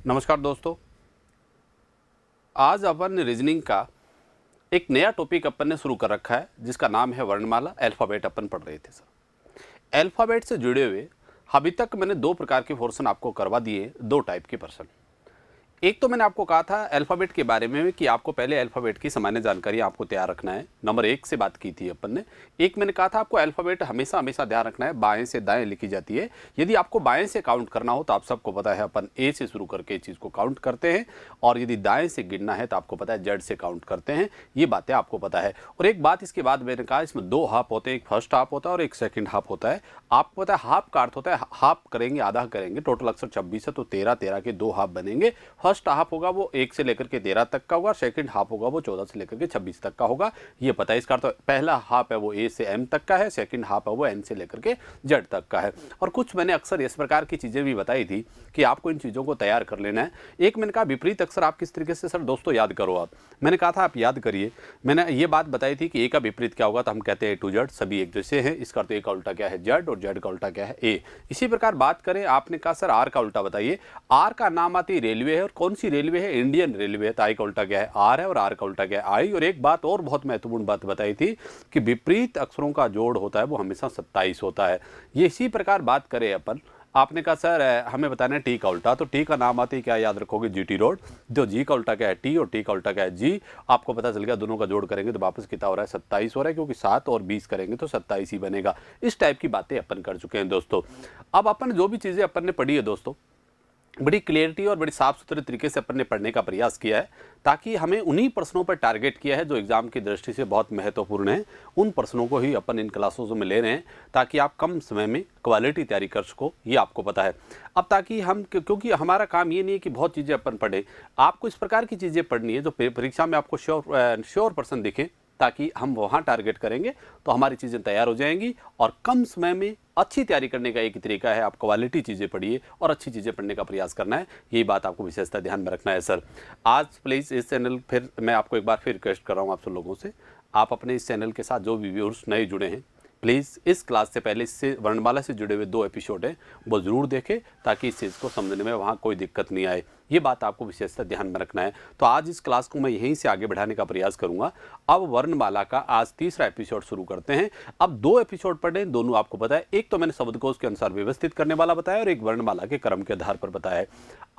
नमस्कार दोस्तों, आज अपन रीजनिंग का एक नया टॉपिक अपन ने शुरू कर रखा है जिसका नाम है वर्णमाला। अल्फ़ाबेट अपन पढ़ रहे थे सर। अल्फ़ाबेट से जुड़े हुए अभी तक मैंने दो प्रकार के पोर्शन आपको करवा दिए, दो टाइप के पर्सन। एक तो मैंने आपको कहा था अल्फ़ाबेट के बारे में कि आपको पहले अल्फ़ाबेट की सामान्य जानकारी आपको तैयार रखना है। नंबर एक से बात की थी अपन ने। एक मैंने कहा था आपको अल्फ़ाबेट हमेशा हमेशा ध्यान रखना है, बाएं से दाएं लिखी जाती है। यदि आपको बाएं से काउंट करना हो तो आप सबको पता है अपन ए से शुरू करके इस चीज़ को काउंट करते हैं, और यदि दाएं से गिनना है तो आपको पता है जेड से काउंट करते हैं। ये बातें आपको पता है। और एक बात इसके बाद मैंने कहा, इसमें दो हाफ होते हैं, एक फर्स्ट हाफ होता है और एक सेकेंड हाफ होता है। आपको पता है हाफ का अर्थ होता है हाफ करेंगे, आधा करेंगे। टोटल अक्सर 26 है तो 13 के दो हाफ बनेंगे। फर्स्ट हाफ होगा वो 1 से लेकर के 13 तक का होगा, सेकंड हाफ होगा वो 14 से लेकर के 26 तक का होगा। ये पता है। इसका अर्थ पहला हाफ है वो ए से एम तक का है, सेकंड हाफ है वो एन से लेकर के जेड तक का है। और कुछ मैंने अक्सर इस प्रकार की चीज़ें भी बताई थी कि आपको इन चीज़ों को तैयार कर लेना है। एक मैंने कहा विपरीत अक्षर आप किस तरीके से सर दोस्तों याद करो। आप मैंने कहा था आप याद करिए। मैंने ये बात बताई थी कि ए का विपरीत क्या होगा, तो हम कहते हैं ए टू जेड, सभी एक जैसे हैं। इसका अर्थ ए का उल्टा क्या है जेड, और जेड का उल्टा क्या है ए। इसी प्रकार बात करें, आपने कहा सर आर का उल्टा बताइए। आर का नाम आती रेलवे है, और कौन सी रेलवे है, इंडियन रेलवे है। तो आई का उल्टा क्या है आर है, और आर का उल्टा क्या है आई। और एक बात और बहुत महत्वपूर्ण बात बताई थी कि विपरीत अक्षरों का जोड़ होता है वो हमेशा 27 होता है। ये इसी प्रकार बात करें अपन, आपने कहा सर हमें बताना है टी का उल्टा, तो टी का नाम आती है क्या याद रखोगे, जीटी रोड। तो जी का उल्टा क्या है टी, और टी का उल्टा क्या है जी। आपको पता चल गया, दोनों का जोड़ करेंगे तो वापस कितना हो रहा है 27 हो रहा है, क्योंकि 7 और 20 करेंगे तो 27 ही बनेगा। इस टाइप की बातें अपन कर चुके हैं दोस्तों। अब अपन जो भी चीज़ें अपन ने पढ़ी है दोस्तों, बड़ी क्लियरिटी और बड़ी साफ सुथरे तरीके से अपन ने पढ़ने का प्रयास किया है, ताकि हमें उन्हीं प्रश्नों पर टारगेट किया है जो एग्जाम की दृष्टि से बहुत महत्वपूर्ण है। उन प्रश्नों को ही अपन इन क्लासों में ले रहे हैं ताकि आप कम समय में क्वालिटी तैयारी कर सको, ये आपको पता है। अब ताकि हम, क्योंकि हमारा काम ये नहीं है कि बहुत चीज़ें अपन पढ़ें, आपको इस प्रकार की चीज़ें पढ़नी है जो परीक्षा में आपको श्योर पर्सन दिखे, ताकि हम वहाँ टारगेट करेंगे तो हमारी चीज़ें तैयार हो जाएंगी। और कम समय में अच्छी तैयारी करने का एक तरीका है, आप क्वालिटी चीज़ें पढ़िए और अच्छी चीज़ें पढ़ने का प्रयास करना है। यही बात आपको विशेषता ध्यान में रखना है सर। आज प्लीज़ इस चैनल, फिर मैं आपको एक बार फिर रिक्वेस्ट कर रहा हूँ आप सब लोगों से, आप अपने इस चैनल के साथ जो भी व्यूअर्स नए जुड़े हैं, प्लीज़ इस क्लास से पहले इससे वर्णमाला से जुड़े हुए 2 एपिसोड हैं वो ज़रूर देखें, ताकि इस चीज़ को समझने में वहाँ कोई दिक्कत नहीं आए। ये बात आपको विशेषता ध्यान में रखना है। तो आज इस क्लास को मैं यहीं से आगे बढ़ाने का प्रयास करूंगा। अब वर्णमाला का आज तीसरा एपिसोड शुरू करते हैं। अब 2 एपिसोड पढ़े, दोनों आपको पता है, एक तो मैंने शब्दकोश के अनुसार व्यवस्थित करने वाला बताया और एक वर्णमाला के क्रम के आधार पर बताया है।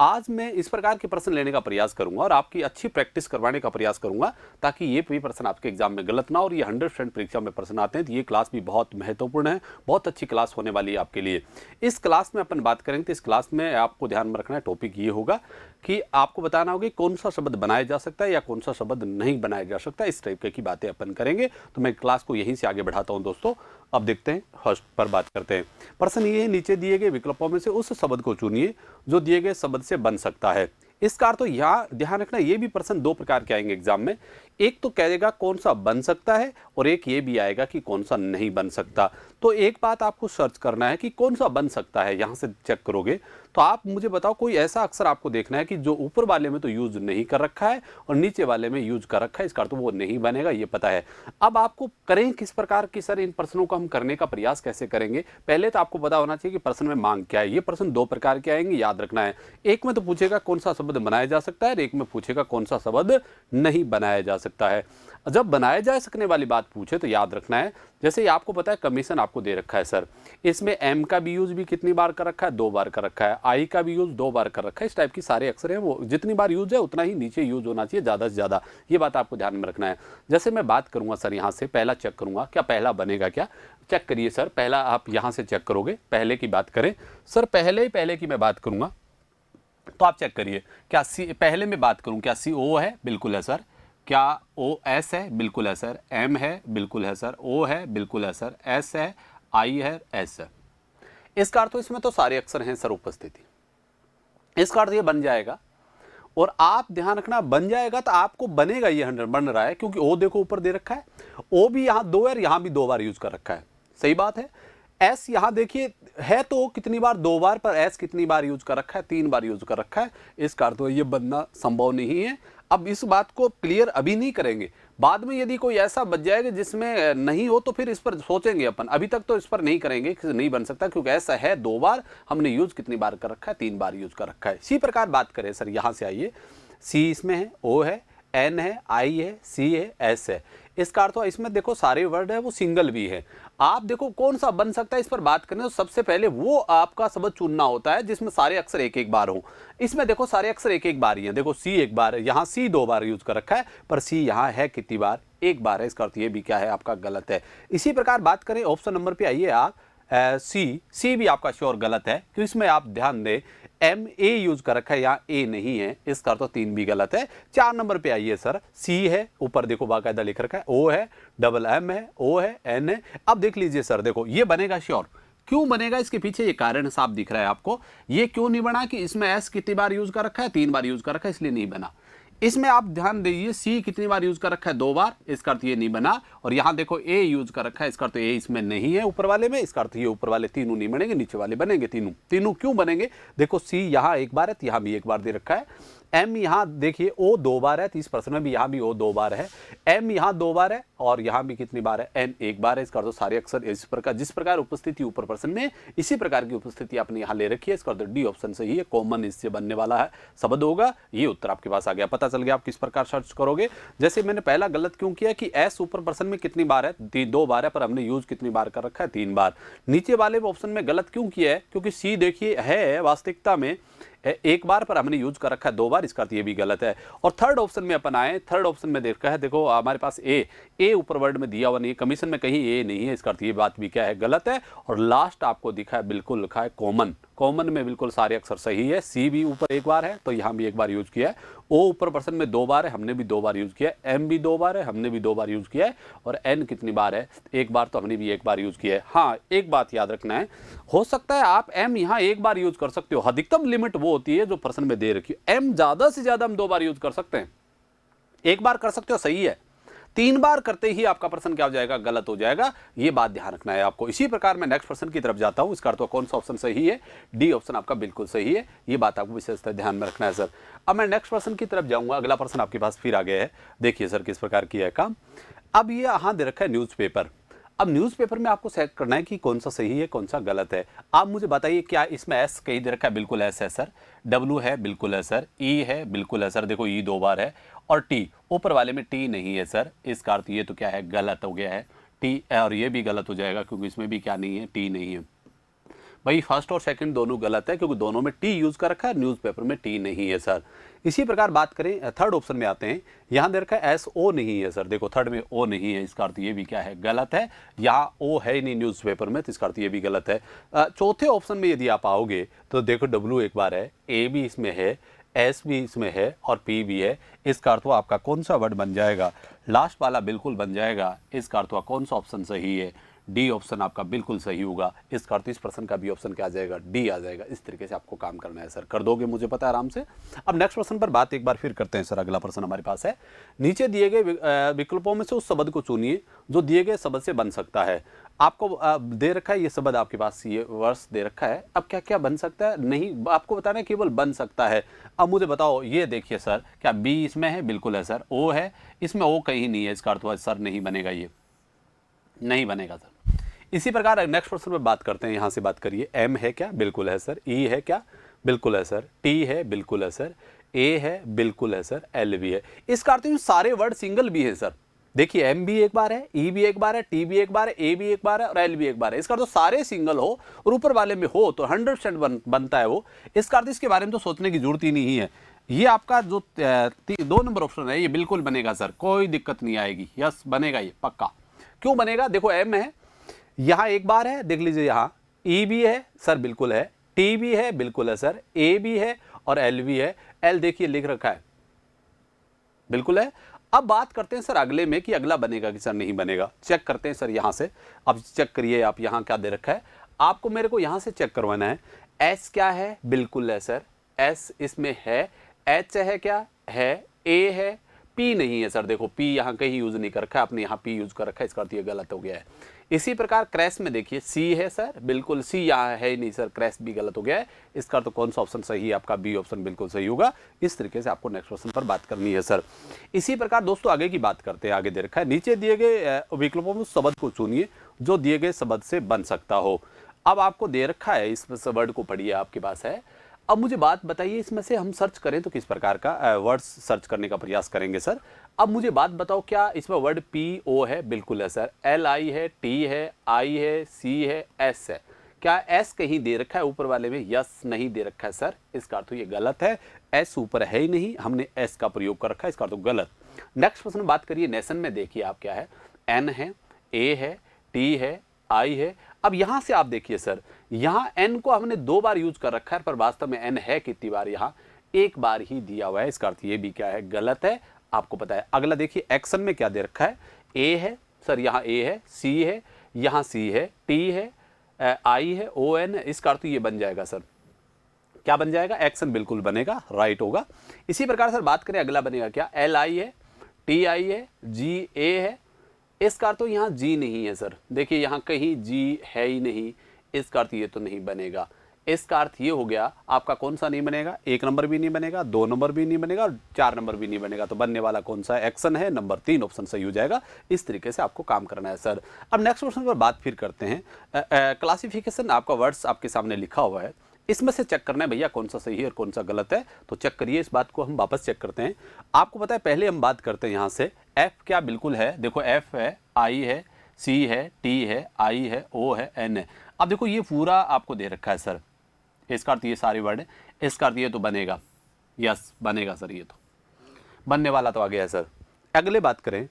आज मैं इस प्रकार के प्रश्न लेने का प्रयास करूंगा और आपकी अच्छी प्रैक्टिस करवाने का प्रयास करूंगा, ताकि ये भी प्रश्न आपके एग्जाम में गलत ना, और ये 100% परीक्षा में प्रश्न आते हैं। तो ये क्लास भी बहुत महत्वपूर्ण है, बहुत अच्छी क्लास होने वाली है आपके लिए। इस क्लास में अपन बात करेंगे तो इस क्लास में आपको ध्यान में रखना है, टॉपिक ये होगा कि आपको बताना होगा कौन सा शब्द बनाया जा सकता है या कौन सा शब्द नहीं बनाया जा सकता। इस टाइप की बातें अपन करेंगे। तो मैं क्लास को यहीं से आगे बढ़ाता हूं दोस्तों। अब देखते हैं, फर्स्ट पर बात करते हैं। प्रश्न ये है, नीचे दिए गए विकल्पों में से उस शब्द को चुनिए जो दिए गए शब्द से बन सकता है। इसका अर्थ तो यहाँ ध्यान रखना, ये भी प्रश्न 2 प्रकार के आएंगे एग्जाम में। एक तो कहेगा कौन सा बन सकता है, और एक ये भी आएगा कि कौन सा नहीं बन सकता। तो एक बात आपको सर्च करना है कि कौन सा बन सकता है। यहाँ से चेक करोगे तो आप मुझे बताओ कोई ऐसा अक्षर आपको देखना है कि जो ऊपर वाले में तो यूज नहीं कर रखा है और नीचे वाले में यूज कर रखा है, इसका अर्थ तो वो नहीं बनेगा, ये पता है। अब आपको करें किस प्रकार की सर, इन प्रश्नों को हम करने का प्रयास कैसे करेंगे। पहले तो आपको पता होना चाहिए कि प्रश्न में मांग क्या है। ये प्रश्न 2 प्रकार के आएंगे, याद रखना है। एक में तो पूछेगा कौन सा शब्द बनाया जा सकता है, और एक में पूछेगा कौन सा शब्द नहीं बनाया जा सकता है। जब बनाया जा सकने वाली बात पूछे तो याद रखना है, जैसे आपको पता है कमीशन आपको दे रखा है सर, इसमें एम का भी यूज भी कितनी बार कर रखा है, 2 बार कर रखा है। आई का भी यूज 2 बार कर रखा है। इस टाइप की सारे अक्षर हैं, वो जितनी बार यूज है उतना ही नीचे यूज होना चाहिए, ज़्यादा से ज़्यादा। ये बात आपको ध्यान में रखना है। जैसे मैं बात करूंगा सर, यहाँ से पहला चेक करूंगा, क्या पहला बनेगा क्या, चेक करिए सर। पहला आप यहाँ से चेक करोगे, पहले की बात करें सर, पहले की मैं बात करूंगा तो आप चेक करिए, क्या सी, पहले में बात करूं क्या सी ओ है, बिल्कुल है सर। क्या ओ एस है, बिल्कुल है सर। एम है, बिल्कुल है सर। ओ है, बिल्कुल है सर। एस है, आई है, एस है। इसका अर्थ तो इसमें तो सारे अक्षर हैं सर उपस्थिति। इसका अर्थ ये बन जाएगा, और आप ध्यान रखना बन जाएगा तो आपको बनेगा, ये 100 बन रहा है, क्योंकि ओ देखो ऊपर दे रखा है, ओ भी यहाँ 2 है, यहाँ भी 2 बार यूज कर रखा है। सही बात है। एस यहाँ देखिए है तो कितनी बार, 2 बार, पर एस कितनी बार यूज कर रखा है, 3 बार यूज कर रखा है। इसका अर्थ ये बनना संभव नहीं है। अब इस बात को क्लियर अभी नहीं करेंगे, बाद में यदि कोई ऐसा बच जाएगा जिसमें नहीं हो तो फिर इस पर सोचेंगे अपन, अभी तक तो इस पर नहीं करेंगे कि नहीं बन सकता, क्योंकि ऐसा है 2 बार हमने यूज कितनी बार कर रखा है, 3 बार यूज कर रखा है। इसी प्रकार बात करें सर, यहां से आइए, सी इसमें है, ओ है, एन है, आई है, सी है, एस है। इसका अर्थ इसमें देखो सारे वर्ड है वो सिंगल भी है। आप देखो कौन सा बन सकता है, इस पर बात करें तो सबसे पहले वो आपका शब्द चुनना होता है जिसमें सारे अक्षर एक एक बार हो। इसमें देखो सारे अक्षर एक एक बार ही हैं। देखो सी एक बार है, यहाँ सी 2 बार यूज कर रखा है, पर सी यहाँ है कितनी बार, 1 बार है। इसका अर्थ ये भी क्या है आपका गलत है। इसी प्रकार बात करें ऑप्शन नंबर पे आइए आप, सी भी आपका श्योर गलत है, क्योंकि इसमें आप ध्यान दें एम ए यूज कर रखा है, यहाँ ए नहीं है। इसका अर्थ 3 भी गलत है। 4 नंबर पे आइए सर, सी है, ऊपर देखो बाकायदा लिख रखा है, ओ है, डबल एम है, ओ है, एन है। अब देख लीजिए सर, देखो ये बनेगा श्योर। क्यों बनेगा, इसके पीछे ये कारण साफ दिख रहा है आपको। ये क्यों नहीं बना कि इसमें एस कितनी बार यूज कर रखा है, 3 बार यूज कर रखा है, इसलिए नहीं बना। इसमें आप ध्यान दीजिए सी कितनी बार यूज कर रखा है, 2 बार, इसका अर्थ ये नहीं बना। और यहां देखो ए यूज कर रखा है, इसका अर्थ ए इसमें नहीं है ऊपर वाले में, इसका अर्थ ये ऊपर वाले तीनों नहीं बनेंगे, नीचे वाले बनेंगे तीनों। तीनों क्यों बनेंगे, देखो सी यहां 1 बार है तो यहां भी 1 बार दे रखा है। एम यहां देखिए ओ 2 बार है, 30% में भी यहां भी ओ 2 बार है। एम यहां 2 बार है और यहां भी कितनी बार है, एन 1 बार है। इसका अर्थ सारे अक्षर इस प्रकार, जिस प्रकार उपस्थिति ऊपर प्रश्न में इसी प्रकार की उपस्थिति आपने यहां ले रखी है। इसका अर्थ डी ऑप्शन सही है, कॉमन इससे बनने वाला है शब्द होगा। ये उत्तर आपके पास आ गया, पता चल गया आप किस प्रकार सर्च करोगे। जैसे मैंने पहला गलत क्यों किया कि एस ऊपर प्रश्न में कितनी बार है, 2 बार है, पर हमने यूज कितनी बार कर रखा है, 3 बार। नीचे वाले ऑप्शन में गलत क्यों किया है, क्योंकि सी देखिए है वास्तविकता में 1 बार, पर हमने यूज कर रखा है 2 बार, इसका अर्थ ये भी गलत है। और थर्ड ऑप्शन में अपन आए, थर्ड ऑप्शन में देखा है, देखो हमारे पास ए ऊपर वर्ड में दिया हुआ नहीं है, कमीशन में कहीं ए नहीं है, इसका अर्थ ये बात भी क्या है, गलत है। और लास्ट आपको दिखा है बिल्कुल लिखा है कॉमन, कॉमन में बिल्कुल सारे अक्षर सही है। सी भी ऊपर 1 बार है तो यहाँ भी 1 बार यूज किया है। ओ ऊपर पर्सन में 2 बार है, हमने भी 2 बार यूज किया है। एम भी 2 बार है, हमने भी 2 बार यूज किया है। और एन कितनी बार है, 1 बार, तो हमने भी 1 बार यूज किया है। हाँ, एक बात याद रखना है, हो सकता है आप एम यहाँ 1 बार यूज कर सकते हो, अधिकतम लिमिट वो होती है जो पर्सन में दे रखी है। एम ज्यादा से ज्यादा हम 2 बार यूज कर सकते हैं, 1 बार कर सकते हो सही है, 3 बार करते ही आपका प्रश्न क्या हो जाएगा, गलत हो जाएगा। ये बात ध्यान रखना है आपको। इसी प्रकार मैं नेक्स्ट प्रश्न की तरफ जाता हूं। इसका अर्थ कौन सा ऑप्शन सही है, डी ऑप्शन आपका बिल्कुल सही है। ये बात आपको विशेषतः ध्यान में रखना है सर। अब मैं नेक्स्ट प्रश्न की तरफ जाऊंगा। अगला प्रश्न आपके पास फिर आ गया है, देखिए सर किस प्रकार किया है काम। अब ये यहां दे रखा है न्यूज़पेपर। अब न्यूज़पेपर में आपको सेलेक्ट करना है कि कौन सा सही है कौन सा गलत है। आप मुझे बताइए, क्या इसमें एस कहीं दे रखा है, बिल्कुल एस है सर। डब्ल्यू है, बिल्कुल है सर। ई है, बिल्कुल है सर, देखो ई 2 बार है। और टी ऊपर वाले में टी नहीं है सर, इसका अर्थ ये तो क्या है, गलत हो गया है टी। और ये भी गलत हो जाएगा क्योंकि इसमें भी क्या नहीं है, टी नहीं है। भाई फर्स्ट और सेकंड दोनों गलत है क्योंकि दोनों में टी यूज कर रखा है, न्यूज़पेपर में टी नहीं है सर। इसी प्रकार बात करें थर्ड ऑप्शन में आते हैं, यहां दे रखा है एस ओ नहीं है सर, देखो थर्ड में ओ नहीं है, इसका अर्थ ये भी क्या है, गलत है। यहाँ ओ है ही नहीं न्यूज़पेपर में, तो इसका अर्थ ये भी गलत है। चौथे ऑप्शन में यदि आप आओगे तो देखो डब्ल्यू 1 बार है, ए भी इसमें है, एस भी इसमें है और पी भी है। इसका अर्थ आपका कौन सा वर्ड बन जाएगा, लास्ट वाला बिल्कुल बन जाएगा। इसका अर्थ कौन सा ऑप्शन सही है, डी ऑप्शन आपका बिल्कुल सही होगा। इसका अर्थ इस प्रश्न का भी ऑप्शन क्या आ जाएगा, डी आ जाएगा। इस तरीके से आपको काम करना है सर, कर दोगे मुझे पता है आराम से। अब नेक्स्ट प्रश्न पर बात एक बार फिर करते हैं सर। अगला प्रश्न हमारे पास है, नीचे दिए गए विकल्पों में से उस शब्द को चुनिए जो दिए गए शब्द से बन सकता है। आपको दे रखा है ये शब्द, आपके पास ये वर्ष दे रखा है। अब क्या क्या बन सकता है, नहीं आपको बताना है, केवल बन सकता है। अब मुझे बताओ, ये देखिए सर, क्या बी इसमें है, बिल्कुल है सर। ओ है, इसमें ओ कहीं नहीं है, इसका अर्थ सर नहीं बनेगा, ये नहीं बनेगा सर। इसी प्रकार नेक्स्ट प्रश्न पे बात करते हैं, यहां से बात करिए। एम है क्या, बिल्कुल है सर। ई है क्या, बिल्कुल है सर। टी है, बिल्कुल है सर। ए है, बिल्कुल है सर। एल भी है। इसका अर्थ सारे वर्ड सिंगल भी है सर। देखिए एम भी 1 बार है, ई भी 1 बार है, टी भी 1 बार है, ए भी 1 बार है और एल भी 1 बार है। इसका अर्थ सारे सिंगल हो और ऊपर वाले में हो तो 100% बनता है वो। इसका अर्थ इसके बारे में तो सोचने की जरूरत ही नहीं है। ये आपका जो 2 नंबर ऑप्शन है ये बिल्कुल बनेगा सर, कोई दिक्कत नहीं आएगी। यस बनेगा, ये पक्का। क्यों बनेगा, देखो एम है, यहां 1 बार है, देख लीजिए यहां ई भी है सर, बिल्कुल है। टी भी है, बिल्कुल है सर। ए भी है और एल भी है। एल देखिए लिख रखा है, बिल्कुल है। अब बात करते हैं सर अगले में कि अगला बनेगा कि सर नहीं बनेगा। चेक करते हैं सर यहां से। अब चेक करिए आप, यहां क्या दे रखा है आपको, मेरे को यहां से चेक करवाना है। एस क्या है, बिल्कुल है सर। एस इसमें है। एच है क्या, है। ए है। पी नहीं है सर, देखो पी यहां कहीं यूज नहीं कर रखा है आपने, यहां पी यूज कर रखा है, इसका अर्थ ये गलत हो गया है। इसी प्रकार क्रैश में देखिए सी है सर, बिल्कुल सी यहाँ है ही नहीं सर, क्रैश भी गलत हो गया है। इसका तो कौन सा ऑप्शन सही है आपका? बी ऑप्शन बिल्कुल सही होगा। इस तरीके से आपको नेक्स्ट क्वेश्चन पर बात करनी है सर। इसी प्रकार दोस्तों आगे की बात करते हैं। आगे दे रखा है नीचे दिए गए विकल्पों में शब्द को चुनिए जो दिए गए शब्द से बन सकता हो। अब आपको दे रखा है, इस वर्ड को पढ़िए, आपके पास है। अब मुझे बात बताइए, इसमें से हम सर्च करें तो किस प्रकार का वर्ड्स सर्च करने का प्रयास करेंगे सर? अब मुझे बात बताओ, क्या इसमें वर्ड पी ओ है? बिल्कुल है सर। एल आई है, टी है, आई है, सी है, एस है। क्या एस कहीं दे रखा है ऊपर वाले में? यस नहीं दे रखा है सर, इसका अर्थ ये गलत है। एस ऊपर है ही नहीं, हमने एस का प्रयोग कर रखा है, इसका अर्थ गलत। नेक्स्ट क्वेश्चन बात करिए नेशन में। देखिए आप क्या है, एन है, ए है, टी है, आई है। अब यहां से आप देखिए सर, यहां एन को हमने 2 बार यूज कर रखा है, पर वास्तव में एन है कितनी बार? यहां 1 बार ही दिया हुआ है, इसका अर्थ ये भी क्या है? गलत है, आपको पता है। अगला देखिए एक्शन में क्या दे रखा है, ए है सर, यहाँ ए है, सी है, यहाँ सी है, टी है, आई है, ओ एन है, इसका अर्थ ये बन जाएगा सर, क्या बन जाएगा? एक्शन बिल्कुल बनेगा, राइट होगा। इसी प्रकार सर बात करें, अगला बनेगा क्या? एल आई है, टी आई है, जी ए है, इसका अर्थ तो यहाँ जी नहीं है सर। देखिए यहाँ कहीं जी है ही नहीं, इसका अर्थ ये तो नहीं बनेगा। इसका अर्थ ये हो गया आपका, कौन सा नहीं बनेगा? 1 नंबर भी नहीं बनेगा, 2 नंबर भी नहीं बनेगा और 4 नंबर भी नहीं बनेगा। तो बनने वाला कौन सा? एक्शन है, नंबर 3 ऑप्शन सही हो जाएगा। इस तरीके से आपको काम करना है सर। अब नेक्स्ट क्वेश्चन पर बात फिर करते हैं। क्लासिफिकेशन आपका वर्ड्स आपके सामने लिखा हुआ है, इसमें से चेक करना है भैया कौन सा सही है और कौन सा गलत है। तो चेक करिए, इस बात को हम वापस चेक करते हैं। आपको पता है, पहले हम बात करते हैं यहाँ से, एफ क्या बिल्कुल है? देखो एफ है, आई है, सी है, टी है, आई है, ओ है, एन है। अब देखो ये पूरा आपको दे रखा है सर, इसका अर्थ ये सारे वर्ड है, इसका अर्थ ये तो बनेगा, यस बनेगा सर, ये तो बनने वाला तो आ गया है सर। अगले बात करें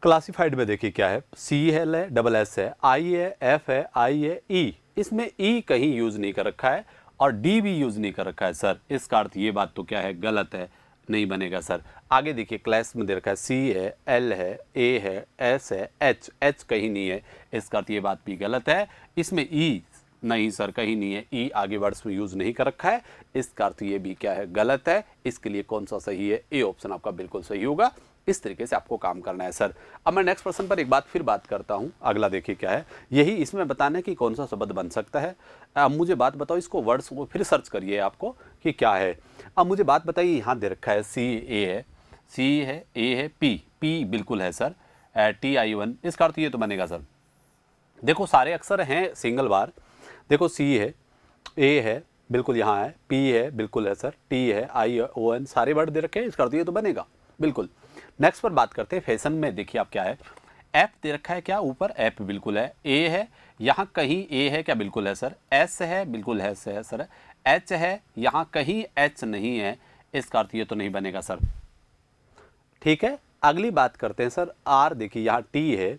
क्लासिफाइड में, देखिए क्या है, सी है, डबल एस है, आई है, एफ है, आई है, ई। इसमें ई कहीं यूज नहीं कर रखा है और डी भी यूज नहीं कर रखा है सर, इसका अर्थ ये बात तो क्या है? गलत है, नहीं बनेगा सर। आगे देखिए क्लास में दे रखा है, सी है, एल है, ए है, एस है, एच, एच कहीं नहीं है, इसका अर्थ ये बात भी गलत है। इसमें ई नहीं सर, कहीं नहीं है, ई आगे वर्ड्स में यूज नहीं कर रखा है, इसका अर्थ ये भी क्या है? गलत है। इसके लिए कौन सा सही है? ए ऑप्शन आपका बिल्कुल सही होगा। इस तरीके से आपको काम करना है सर। अब मैं नेक्स्ट प्रश्न पर एक बात फिर बात करता हूं। अगला देखिए क्या है, यही इसमें बताना है कि कौन सा शब्द बन सकता है। अब मुझे बात बताओ, इसको वर्ड्स को फिर सर्च करिए आपको कि क्या है। अब मुझे बात बताइए, यहाँ दे रखा है सी ए है, सी है, ए है, पी, पी बिल्कुल है सर, टी आई 1, इसका अर्थ ये तो बनेगा सर। देखो सारे अक्षर हैं सिंगल बार, देखो सी है, ए है, बिल्कुल यहाँ है, पी है, बिल्कुल है सर, टी है, आई ओ एन, सारे वर्ड दे रखे हैं, इसका अर्थ ये तो बनेगा बिल्कुल। नेक्स्ट पर बात करते हैं फैशन में। देखिए आप क्या है, एफ दे रखा है क्या ऊपर? एफ बिल्कुल है। ए है, यहाँ कहीं ए है क्या? बिल्कुल है सर। एस है, बिल्कुल है सर। एच है, यहाँ कहीं एच नहीं है, इसका अर्थ ये तो नहीं बनेगा सर। ठीक है, अगली बात करते हैं सर, आर। देखिए यहाँ टी है,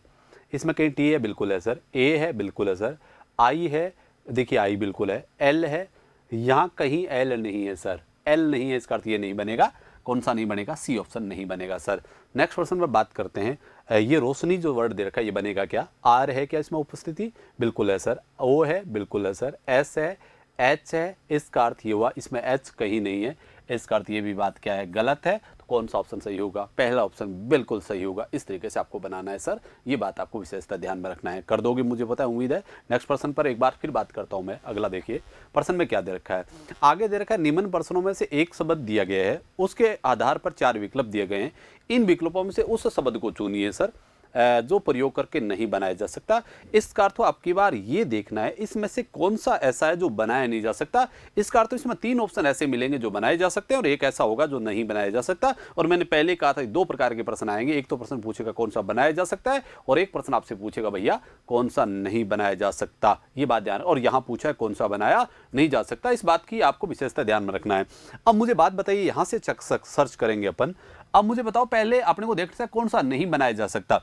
इसमें कहीं टी है, बिल्कुल है सर। ए है, बिल्कुल है सर। आई है, देखिए आई बिल्कुल है। एल है, यहाँ कहीं एल नहीं है सर, एल नहीं है, इसका अर्थ ये नहीं बनेगा। कौन सा नहीं बनेगा? सी ऑप्शन नहीं बनेगा सर। नेक्स्ट क्वेश्चन पर बात करते हैं, ये रोशनी जो वर्ड दे रखा है, ये बनेगा क्या? आर है क्या इसमें उपस्थिति? बिल्कुल है सर। ओ है, बिल्कुल है सर। एस है, एच है, इसका अर्थ ये हुआ, इसमें एच कहीं नहीं है, इसका अर्थ ये भी बात क्या है? गलत है। तो कौन सा ऑप्शन सही होगा? पहला ऑप्शन बिल्कुल सही होगा। इस तरीके से आपको बनाना है सर, ये बात आपको विशेषता ध्यान में रखना है। कर दोगे मुझे पता है, उम्मीद है। नेक्स्ट प्रश्न पर एक बार फिर बात करता हूं मैं। अगला देखिए प्रश्न में क्या दे रखा है, आगे दे रखा है, निम्न प्रश्नों में से एक शब्द दिया गया है, उसके आधार पर 4 विकल्प दिए गए हैं। इन विकल्पों में से उस शब्द को चुनिए सर जो प्रयोग करके नहीं बनाया जा सकता। इसका अर्थ आपकी बार ये देखना है, इसमें से कौन सा ऐसा है जो बनाया नहीं जा सकता। इसका अर्थ इसमें 3 ऑप्शन ऐसे मिलेंगे जो बनाए जा सकते हैं और एक ऐसा होगा जो नहीं बनाया जा सकता। और मैंने पहले कहा था 2 प्रकार के प्रश्न आएंगे, एक तो प्रश्न पूछेगा कौन सा बनाया जा सकता है और एक प्रश्न आपसे पूछेगा भैया कौन सा नहीं बनाया जा सकता। ये बात ध्यान, और यहाँ पूछा है कौन सा बनाया नहीं जा सकता, इस बात की आपको विशेषता ध्यान में रखना है। अब मुझे बात बताइए, यहाँ से सर्च करेंगे अपन। अब मुझे बताओ, पहले अपने को देखना है कौन सा नहीं बनाया जा सकता।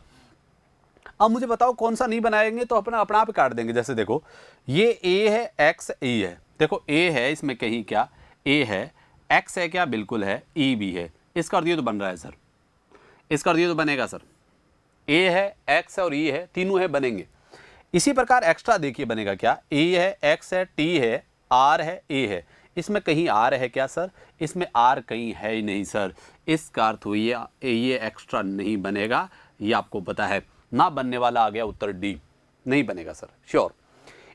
अब मुझे बताओ कौन सा नहीं बनाएंगे तो अपना अपना आप काट देंगे। जैसे देखो ये ए है, एक्स ई है, देखो ए है, इसमें कहीं क्या ए है, एक्स है क्या? बिल्कुल है, ई भी है, इसका अर्थ ये तो बन रहा है सर, इसका अर्थ ये तो बनेगा सर। ए है, एक्स है और ई है, तीनों है, बनेंगे। इसी प्रकार एक्स्ट्रा देखिए बनेगा क्या, ए है, एक्स है, टी है, आर है, ए है, इसमें कहीं आर है क्या सर? इसमें आर कहीं है ही नहीं सर, इसका अर्थ हुई ये एक्स्ट्रा नहीं बनेगा, ये आपको पता है। ना बनने वाला आ गया उत्तर डी। नहीं बनेगा सर, श्योर।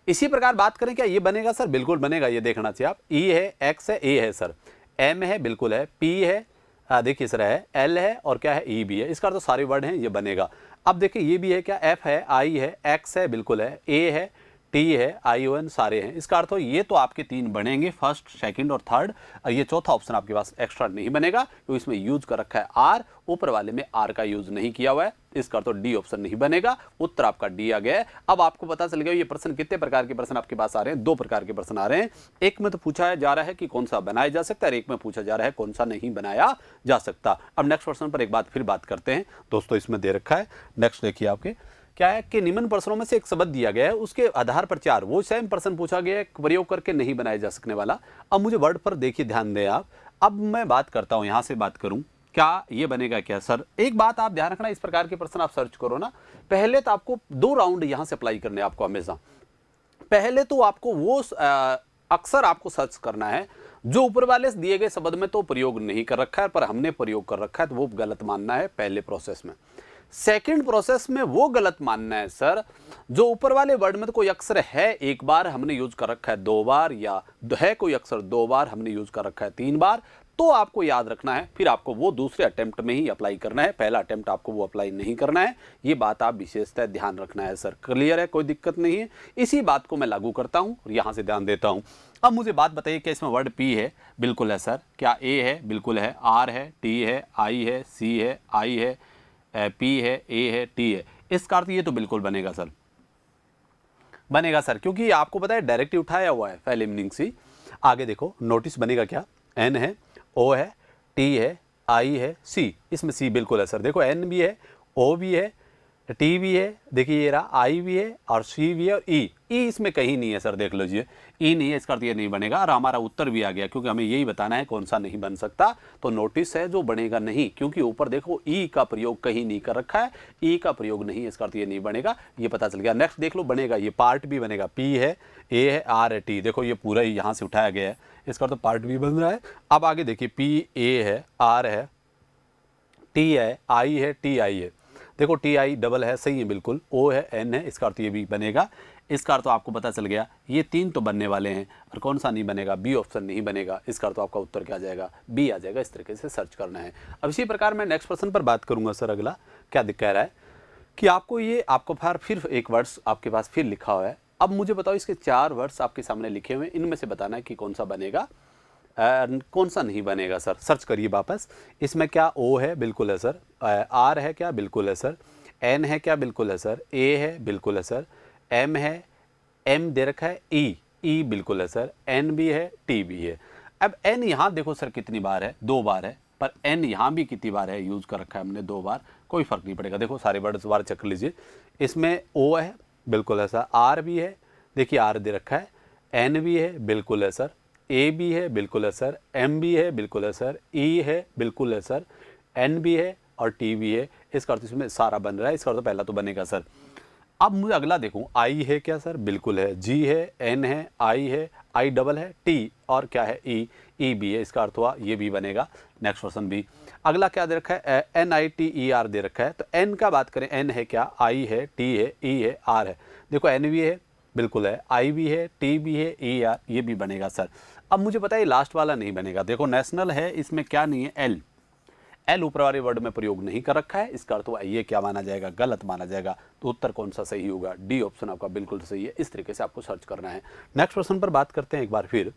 इसी प्रकार बात करें क्या ये बनेगा सर, बिल्कुल बनेगा, ये देखना चाहिए आप। ई है, एक्स है, ए है सर, एम है, बिल्कुल है, पी है, देखिए सर है, एल है और क्या है, ई भी है। इसका तो सारे वर्ड हैं, ये बनेगा। अब देखिए ये भी है क्या, एफ है, आई है, एक्स है, बिल्कुल है, ए है, टी है, आई ओ एन सारे हैं। इसका अर्थ हो ये तो आपके 3 बनेंगे, फर्स्ट, सेकंड और थर्ड। ये चौथा ऑप्शन आपके पास एक्स्ट्रा नहीं बनेगा क्योंकि इसमें यूज कर रखा है आर, ऊपर वाले में आर का यूज नहीं किया हुआ है। इसका अर्थ डी ऑप्शन नहीं बनेगा, उत्तर आपका डी आ गया है। अब आपको पता चल गया ये प्रश्न कितने प्रकार के प्रश्न आपके पास आ रहे हैं, 2 प्रकार के प्रश्न आ रहे हैं। एक में तो पूछा जा रहा है कि कौन सा बनाया जा सकता है और एक में पूछा जा रहा है कौन सा नहीं बनाया जा सकता। अब नेक्स्ट प्रश्न पर एक बात फिर बात करते हैं दोस्तों, इसमें दे रखा है, नेक्स्ट देखिए आपके क्या है कि निम्न प्रश्नों में से एक शब्द दिया गया है, उसके आधार पर 4 वो सेम प्रश्न पूछा गया है प्रयोग करके नहीं बनाया जा सकने वाला। अब मुझे वर्ड पर देखिए, ध्यान दें आप। अब मैं बात करता हूं, यहां से बात करूं, क्या ये बनेगा क्या सर? एक बात आप ध्यान रखना, इस प्रकार के प्रश्न आप सर्च करो ना, पहले तो आपको 2 राउंड यहां से अप्लाई करने आपको हमेशा। पहले तो आपको वो अक्सर आपको सर्च करना है जो ऊपर वाले दिए गए शब्द में तो प्रयोग नहीं कर रखा है पर हमने प्रयोग कर रखा है, तो वो गलत मानना है पहले प्रोसेस में। सेकंड प्रोसेस में वो गलत मानना है सर जो ऊपर वाले वर्ड में तो कोई अक्षर है 1 बार हमने यूज कर रखा है 2 बार, या है कोई अक्षर 2 बार हमने यूज कर रखा है 3 बार, तो आपको याद रखना है, फिर आपको वो दूसरे अटेम्प्ट में ही अप्लाई करना है, पहला अटेम्प्ट आपको वो अप्लाई नहीं करना है। ये बात आप विशेषतः ध्यान रखना है सर, क्लियर है, कोई दिक्कत नहीं है। इसी बात को मैं लागू करता हूं और यहां से ध्यान देता हूं। अब मुझे बात बताइए क्या इसमें वर्ड पी है? बिल्कुल है सर। क्या ए है? बिल्कुल है। आर है, टी है, आई है, सी है, आई है, पी है, ए है, टी है। इसका अर्थ ये तो बिल्कुल बनेगा सर, बनेगा सर, क्योंकि आपको पता है डायरेक्ट उठाया हुआ है पहले मीनिंग से। आगे देखो नोटिस बनेगा क्या, एन है, ओ है, टी है, आई है, सी। इसमें सी बिल्कुल है सर, देखो एन भी है, ओ भी है, टी भी है, देखिए ये रहा, आई भी है और सी भी है और ई इसमें कहीं नहीं है सर, देख लीजिए ई नहीं है, इसका अर्थ ये नहीं बनेगा। और हमारा उत्तर भी आ गया क्योंकि हमें यही बताना है कौन सा नहीं बन सकता, तो नोटिस है जो बनेगा नहीं, क्योंकि ऊपर देखो ई का प्रयोग कहीं नहीं कर रखा है, ई का प्रयोग नहीं है, इसका अर्थ ये नहीं बनेगा, ये पता चल गया। नेक्स्ट देख लो, बनेगा ये पार्ट भी बनेगा, पी है, ए है, आर है, टी, देखो ये पूरा ही यहाँ से उठाया गया है, इसका तो पार्ट भी बन रहा है। अब आगे देखिए पी ए है, आर है, टी है, आई है, टी आई है, देखो टी आई डबल है, सही है बिल्कुल, ओ है, एन है, इसका अर्थ ये भी बनेगा। इसका अर्थ तो आपको पता चल गया, ये 3 तो बनने वाले हैं और कौन सा नहीं बनेगा, बी ऑप्शन नहीं बनेगा। इसका अर्थ तो आपका उत्तर क्या आ जाएगा, बी आ जाएगा। इस तरीके से सर्च करना है। अब इसी प्रकार मैं नेक्स्ट प्रश्न पर बात करूंगा सर। अगला क्या कह रहा है कि आपको ये आपको फिर एक वर्ड्स आपके पास फिर लिखा हुआ है। अब मुझे बताओ इसके 4 वर्ड्स आपके सामने लिखे हुए हैं, इनमें से बताना है कि कौन सा बनेगा कौन सा नहीं बनेगा सर। सर्च करिए वापस। इसमें क्या ओ है? बिल्कुल है सर। आर है क्या? बिल्कुल है सर। एन है क्या? बिल्कुल है सर। ए है? बिल्कुल है सर। एम है, एम दे रखा है, ई बिल्कुल है सर। एन भी है, टी भी है। अब एन यहाँ देखो सर कितनी बार है, 2 बार है, पर एन यहाँ भी कितनी बार है, यूज कर रखा है हमने 2 बार, कोई फर्क नहीं पड़ेगा। देखो सारे वर्ड्स बार चेक लीजिए। इसमें ओ है, बिल्कुल है सर। आर भी है, देखिए आर दे रखा है। एन भी है, बिल्कुल है सर। ए भी है, बिल्कुल है सर। एम भी है, बिल्कुल है सर। ई है, बिल्कुल है सर। एन भी है और टी भी है। इसका अर्थ इसमें सारा बन रहा है, इसका अर्थ पहला तो बनेगा सर। अब मुझे अगला देखूं, आई है क्या सर? बिल्कुल है। जी है, एन है, आई है, आई डबल है, टी और क्या है, ई भी है। इसका अर्थ हुआ ये भी बनेगा। नेक्स्ट क्वेश्चन भी। अगला क्या दे रखा है, N I T E R दे रखा है, तो एन का बात करें, एन है क्या, आई है, टी है, ई है, आर है। देखो एन भी है, बिल्कुल है, आई भी है, टी भी है, ई आर, ये भी बनेगा सर। अब मुझे पता है लास्ट वाला नहीं बनेगा। देखो नेशनल है, इसमें क्या नहीं है, एल ऊपर वाले वर्ड में प्रयोग नहीं कर रखा है, इसका अर्थ ये क्या माना जाएगा, गलत माना जाएगा। तो उत्तर कौन सा सही होगा, डी ऑप्शन आपका बिल्कुल सही है। इस तरीके से आपको सर्च करना है। नेक्स्ट प्रश्न पर बात करते हैं एक बार फिर।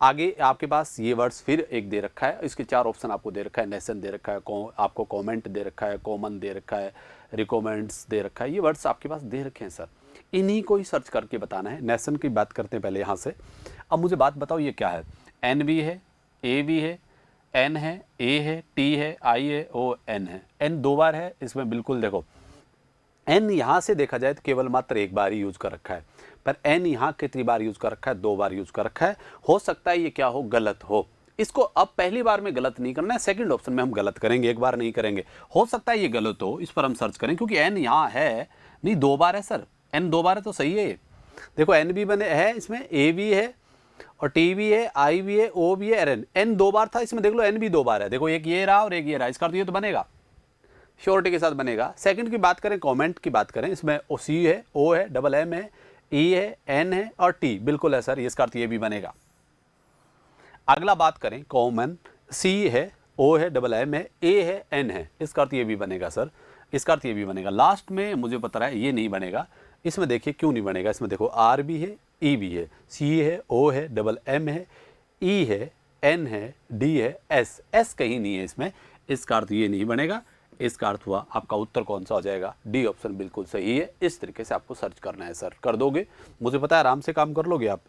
आगे आपके पास ये वर्ड्स फिर एक दे रखा है, इसके 4 ऑप्शन आपको दे रखा है। नेशन दे रखा है, आपको कॉमेंट दे रखा है, कॉमन दे रखा है, रिकमेंड्स दे रखा है। ये वर्ड्स आपके पास दे रखे हैं सर, इन्हीं को ही सर्च करके बताना है। नेशन की बात करते हैं पहले यहाँ से। अब मुझे बात बताओ ये क्या है, एन भी है, ए भी है, एन है, ए है, टी है, आई है, ओ एन है। एन 2 बार है इसमें, बिल्कुल देखो एन यहाँ से देखा जाए तो केवल मात्र 1 बार ही यूज कर रखा है, पर एन यहाँ कितनी बार यूज कर रखा है, 2 बार यूज कर रखा है। हो सकता है ये क्या हो, गलत हो। इसको अब पहली बार में गलत नहीं करना है, सेकंड ऑप्शन में हम गलत करेंगे, 1 बार नहीं करेंगे। हो सकता है ये गलत हो, इस पर हम सर्च करें, क्योंकि एन यहाँ है नहीं, 2 बार है सर। एन 2 बार है तो सही है ये। देखो एन भी बने है, इसमें ए भी है और टी भी है, आई भी है, ओ भी है, एन 2 बार था इसमें, देख लो एन भी 2 बार है। देखो एक ये रहा और एक ये रहा, इसका अर्थ ये तो बनेगा। श्योरिटी के साथ बनेगा। सेकंड की बात करें, कमेंट की बात करें, इसमें ओ सी है, ओ है, डबल एम है, ई है, एन है और टी, बिल्कुल है सर, इसका अर्थ ये भी बनेगा। अगला बात करें कॉमन, सी है, ओ है, डबल एम है, ए है, एन है, इसका अर्थ ये भी बनेगा सर, इसका अर्थ ये भी बनेगा। लास्ट में मुझे पता है ये नहीं बनेगा, इसमें देखिए क्यों नहीं बनेगा, इसमें देखो आर भी है, ई भी है, सी है, ओ है, डबल एम है, ई है, एन है, डी है, एस, एस कहीं नहीं है इसमें, इसका अर्थ ये नहीं बनेगा। इसका अर्थ हुआ आपका उत्तर कौन सा हो जाएगा, डी ऑप्शन बिल्कुल सही है। इस तरीके से आपको सर्च करना है सर, कर दोगे, मुझे पता है आराम से काम कर लोगे आप।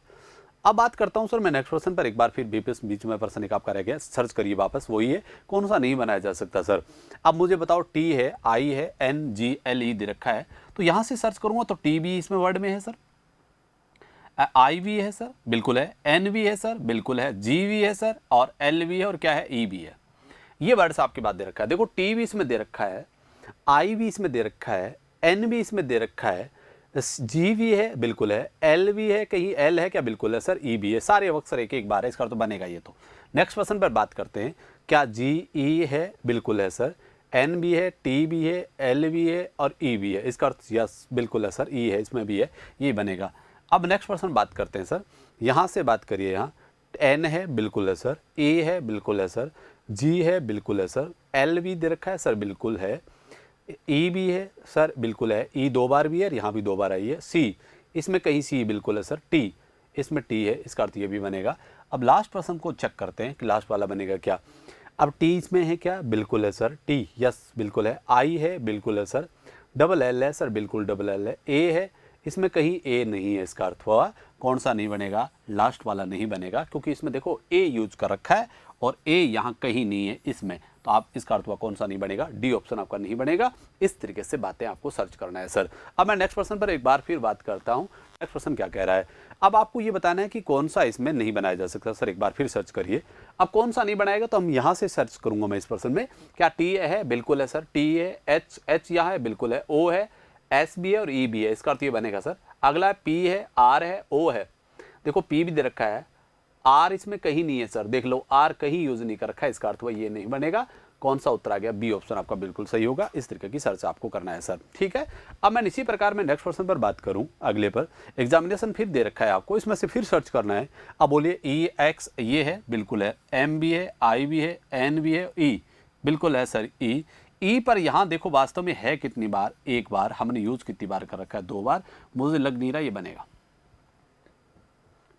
अब बात करता हूं सर मैं नेक्स्ट प्रश्न पर, एक बार फिर बीच में प्रश्न एक आपका रह गया, सर्च करिए वापस, वही है, कौन सा नहीं बनाया जा सकता सर। अब मुझे बताओ, टी है, आई है, एन जी एल ई दे रखा है, तो यहां से सर्च करूंगा तो टी भी इसमें वर्ड में है सर, आई भी है सर, बिल्कुल है, एन भी है सर, बिल्कुल है, जी भी है सर, और एल भी है, और क्या है, ई भी है। ये वर्ड्स आपके पास दे रखा है, देखो टी भी इसमें दे रखा है, आई भी इसमें दे रखा है, एन भी इसमें दे रखा है, जी भी है, बिल्कुल है, एल भी है, कहीं एल है क्या, बिल्कुल है सर, ई भी है, सारे अक्षर एक एक बार है, इसका तो बनेगा ये। तो नेक्स्ट क्वेश्चन पर बात करते हैं, क्या जी ई है, बिल्कुल है सर, एन भी है, टी भी है, एल भी है और ई भी है, इसका अर्थ यस बिल्कुल है सर, ई है, इसमें भी है, ये बनेगा। अब नेक्स्ट पर्सन बात करते हैं सर, यहाँ से बात करिए, यहाँ एन है, बिल्कुल है सर, ए है, बिल्कुल है सर, जी है, बिल्कुल है सर, एल भी दे रखा है सर, बिल्कुल है, ई भी है सर, बिल्कुल है, ई दो बार भी है, यहाँ भी दो बार आई है, सी, इसमें कहीं सी बिल्कुल है सर, टी, इसमें टी है, इसका अर्थ ये भी बनेगा। अब लास्ट पर्सन को चेक करते हैं कि लास्ट वाला बनेगा क्या। अब टी इसमें है क्या, बिल्कुल है सर, टी यस बिल्कुल है, आई है, बिल्कुल है सर, डबल एल है सर, बिल्कुल डबल एल है, ए है, इसमें कहीं ए नहीं है, इसका अर्थ हुआ कौन सा नहीं बनेगा, लास्ट वाला नहीं बनेगा, क्योंकि इसमें देखो ए यूज कर रखा है और ए यहाँ कहीं नहीं है इसमें, तो आप इसका अर्थ हुआ कौन सा नहीं बनेगा, डी ऑप्शन आपका नहीं बनेगा। इस तरीके से बातें आपको सर्च करना है सर। अब मैं नेक्स्ट पर्सन पर एक बार फिर बात करता हूँ, नेक्स्ट पर्सन क्या कह रहा है। अब आपको ये बताना है कि कौन सा इसमें नहीं बनाया जा सकता सर, एक बार फिर सर्च करिए। अब कौन सा नहीं बनाएगा, तो हम यहाँ से सर्च करूंगा मैं इस पर्सन में, क्या टी है, बिल्कुल है सर, टी है, एच यहाँ है, बिल्कुल है, ओ है, एस भी है और ई भी है, इसका अर्थ ये बनेगा सर। अगला पी है, आर है, ओ है, देखो पी भी दे रखा है, आर इसमें कहीं नहीं है सर, देख लो आर कहीं यूज नहीं कर रखा है, इसका अर्थ हुआ ये नहीं बनेगा। कौन सा उत्तर आ गया, बी ऑप्शन आपका बिल्कुल सही होगा। इस तरीके की सर्च आपको करना है सर, ठीक है। अब मैं इसी प्रकार में नेक्स्ट क्वेश्चन पर बात करूं, अगले पर एग्जामिनेशन फिर दे रखा है आपको, इसमें से फिर सर्च करना है। अब बोलिए ई एक्स, ये है, बिल्कुल है, एम भी है, आई भी है, एन भी है, ई बिल्कुल है सर, ई पर यहाँ देखो वास्तव में है कितनी बार, एक बार, हमने यूज कितनी बार कर रखा है, दो बार, मुझे लग नहीं रहा ये बनेगा।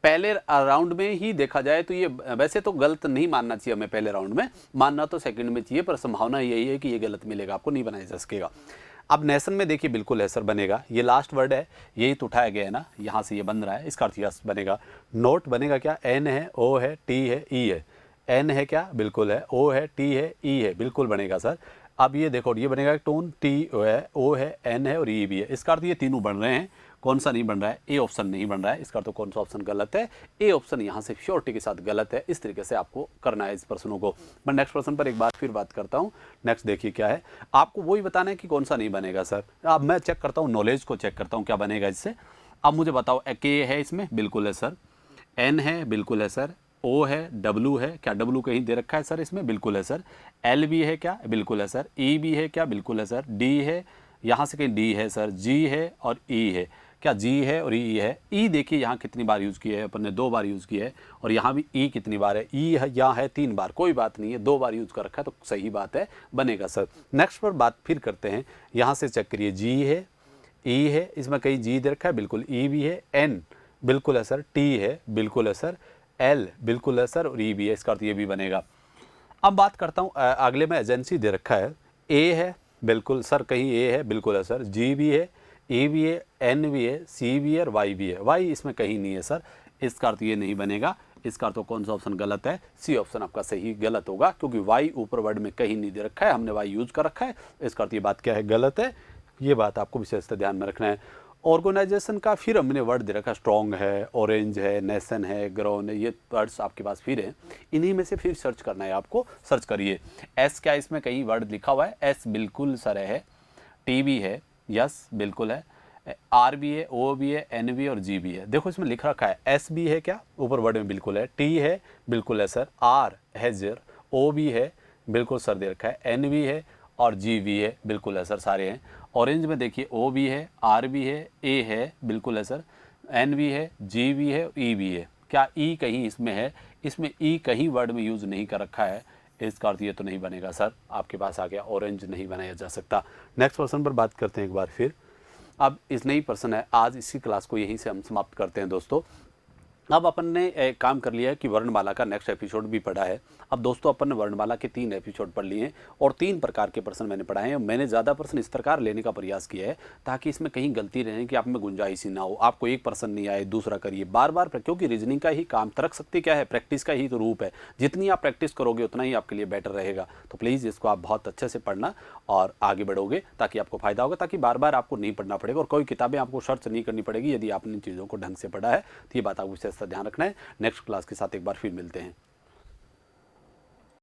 पहले राउंड में ही देखा जाए तो ये वैसे तो गलत नहीं मानना चाहिए हमें, पहले राउंड में मानना तो सेकंड में चाहिए, पर संभावना यही है कि ये गलत मिलेगा, आपको नहीं बनाया जा सकेगा। अब नेशन में देखिए बिल्कुल है सर, बनेगा, ये लास्ट वर्ड है, यही तो उठाया गया है ना, यहाँ से ये बन रहा है, इसका अर्थ यस बनेगा। नोट बनेगा क्या, एन है, ओ है, टी है, ई है, एन है क्या, बिल्कुल है, ओ है, टी है, ई है, बिल्कुल बनेगा सर। अब ये देखो ये बनेगा टोन, टी है, ओ है, एन है और ई भी है, इसका अर्थ ये तीनों बन रहे हैं। कौन सा नहीं बन रहा है, ए ऑप्शन नहीं बन रहा है, इसका तो कौन सा ऑप्शन गलत है, ए ऑप्शन यहाँ से श्योरिटी के साथ गलत है। इस तरीके से आपको करना है इस प्रश्नों को। मैं नेक्स्ट प्रश्न पर एक बार फिर बात करता हूँ। नेक्स्ट देखिए क्या है, आपको वही बताना है कि कौन सा नहीं बनेगा सर। अब मैं चेक करता हूँ, नॉलेज को चेक करता हूँ क्या बनेगा इससे। अब मुझे बताओ, के है इसमें, बिल्कुल है सर, एन है, बिल्कुल है सर, ओ है, डब्लू है क्या, डब्लू कहीं दे रखा है सर इसमें, बिल्कुल है सर, एल भी है क्या, बिल्कुल है सर, ई भी है क्या, बिल्कुल है सर, डी है, यहाँ से कहीं डी है सर, जी है और ई है क्या, जी है और ई है। ई देखिए यहाँ कितनी बार यूज़ किया है अपन ने, दो बार यूज़ किया है, और यहाँ भी ई कितनी बार है, ई है यहाँ है तीन बार, कोई बात नहीं है, दो बार यूज़ कर रखा है तो सही बात है, बनेगा सर। नेक्स्ट पर बात फिर करते हैं, यहाँ से चेक करिए, जी है, ई है, इसमें कहीं जी दे रखा है, बिल्कुल, ई भी है, एन बिल्कुल है सर, टी है, बिल्कुल है सर, एल बिल्कुल है सर और ई भी है, इसका अर्थ ये भी बनेगा। अब बात करता हूँ अगले में एजेंसी दे रखा है, ए है, बिल्कुल सर, कहीं ए है, बिल्कुल है सर, जी भी है, ए भी है, एन भी है, सी भी है और वाई भी है, वाई इसमें कहीं नहीं है सर, इसका अर्थ ये नहीं बनेगा। इसका अर्थ तो कौन सा ऑप्शन गलत है, सी ऑप्शन आपका सही गलत होगा, क्योंकि वाई ऊपर वर्ड में कहीं नहीं दे रखा है, हमने वाई यूज कर रखा है, इसका अर्थ ये बात क्या है, गलत है। ये बात आपको विशेषतः ध्यान में रखना है। ऑर्गेनाइजेशन का फिर हमने वर्ड दे रखा, स्ट्रॉन्ग है, ऑरेंज है, नेशन है, ग्रोन है, ये वर्ड्स आपके पास फिर हैं, इन्हीं में से फिर सर्च करना है आपको। सर्च करिए, एस क्या इसमें कहीं वर्ड लिखा हुआ है, एस बिल्कुल सर है, टी भी है, यस बिल्कुल है, आर भी है, ओ भी है, एन भी है और जी भी है। देखो इसमें लिख रखा है, एस भी है क्या, ऊपर वर्ड में बिल्कुल है, टी है, बिल्कुल है सर, आर है जर, ओ भी है, बिल्कुल सर दे रखा है, एन भी है और जी भी है, बिल्कुल है सर, सारे हैं। ऑरेंज में देखिए ओ भी है, आर भी है, ए है, बिल्कुल है सर, एन भी है, जी भी है, ई भी है। क्या ई कहीं इसमें है? इसमें ई कहीं वर्ड में यूज़ नहीं कर रखा है, इसका अर्थ ये तो नहीं बनेगा सर, आपके पास आ गया ऑरेंज नहीं बनाया जा सकता। नेक्स्ट पर्सन पर बात करते हैं एक बार फिर। अब इस नई पर्सन है, आज इसी क्लास को यहीं से हम समाप्त करते हैं दोस्तों। अब अपन ने एक काम कर लिया है कि वर्णमाला का नेक्स्ट एपिसोड भी पढ़ा है। अब दोस्तों अपन ने वर्णमाला के 3 एपिसोड पढ़ लिए हैं और 3 प्रकार के प्रश्न मैंने पढ़ाए हैं। मैंने ज़्यादा प्रश्न इस प्रकार लेने का प्रयास किया है ताकि इसमें कहीं गलती रहने की आप में गुंजाइश ही ना हो, आपको एक प्रश्न नहीं आए दूसरा करिए बार बार, क्योंकि रीजनिंग का ही काम, तर्क शक्ति क्या है, प्रैक्टिस का ही तो रूप है। जितनी आप प्रैक्टिस करोगे उतना ही आपके लिए बेटर रहेगा। तो प्लीज़ इसको आप बहुत अच्छे से पढ़ना और आगे बढ़ोगे ताकि आपको फायदा होगा, ताकि बार बार आपको नहीं पढ़ना पड़ेगा और कोई किताबें आपको सर्च नहीं करनी पड़ेगी यदि आपने इन चीज़ों को ढंग से पढ़ा है। तो ये बात आपको विशेष ध्यान रखना है। नेक्स्ट क्लास के साथ एक बार फिर मिलते हैं।